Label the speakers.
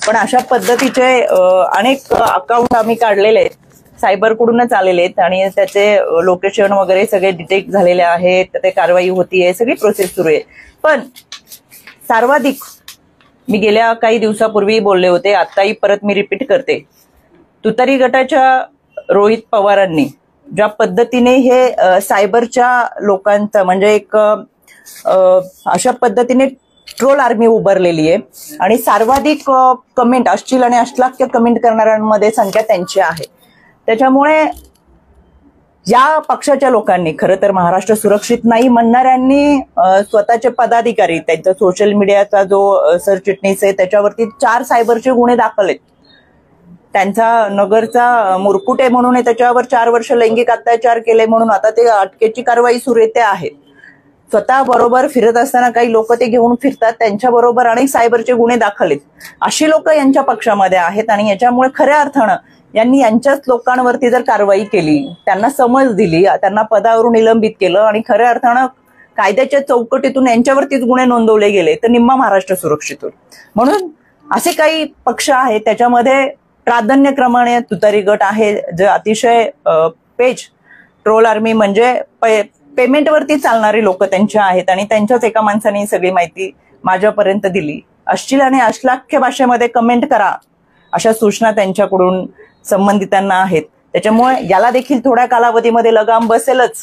Speaker 1: पण अशा पद्धतीचे अनेक अकाउंट आम्ही काढलेले आहेत, सायबरकडूनच आलेले आहेत आणि त्याचे लोकेशन वगैरे सगळे डिटेक्ट झालेले आहेत, ते कारवाई होतीये, सगळी प्रोसेस सुरू आहे. पण सर्वाधिक मी गेल्या काही दिवसापूर्वी बोलले होते, आताही परत मी रिपीट करते, तुतारी गटाच्या रोहित पवारांनी ज्या पद्धतीने हे सायबरच्या लोकांचं म्हणजे एक अशा पद्धतीने ट्रोल आर्मी उभारलेली आहे आणि सर्वाधिक कमेंट अश्लील आणि अश्लाघ्य कमेंट करणाऱ्यांमध्ये संख्या त्यांची आहे. त्याच्यामुळे या पक्षाच्या लोकांनी, खरं तर महाराष्ट्र सुरक्षित नाही म्हणणाऱ्यांनी स्वतःचे पदाधिकारी, त्यांचा सोशल मीडियाचा जो सरचिटणीस आहे त्याच्यावरती 4 सायबरचे गुन्हे दाखल आहेत. त्यांचा नगरचा मुरकुटे म्हणून त्याच्यावर 4 वर्ष लैंगिक अत्याचार केले म्हणून आता ते अटकेची कारवाई सुरू येते आहे. स्वतः बरोबर फिरत असताना काही लोक ते घेऊन फिरतात, त्यांच्या बरोबर अनेक सायबरचे गुन्हे दाखल आहेत. अशी लोक यांच्या पक्षामध्ये आहेत आणि याच्यामुळे खऱ्या अर्थानं यांनी यांच्याच लोकांवरती जर कारवाई केली, त्यांना समज दिली, त्यांना पदावरून निलंबित केलं आणि खऱ्या अर्थानं कायद्याच्या चौकटीतून यांच्यावरतीच गुन्हे नोंदवले गेले तर निम्मा महाराष्ट्र सुरक्षित होईल. म्हणून असे काही पक्ष आहेत, त्याच्यामध्ये प्राधान्यक्रमाने तुतारी गट आहे, जे अतिशय पेज ट्रोल आर्मी म्हणजे पेमेंटवरती चालणारी लोक त्यांचे आहेत आणि त्यांच्याच एका माणसाने सगळी माहिती माझ्यापर्यंत दिली. अश्लील आणि अश्लाघ्य भाषेमध्ये कमेंट करा अशा सूचना त्यांच्याकडून संबंधितांना आहेत. त्याच्यामुळे याला देखील थोड्या कालावधीमध्ये लगाम बसेलच.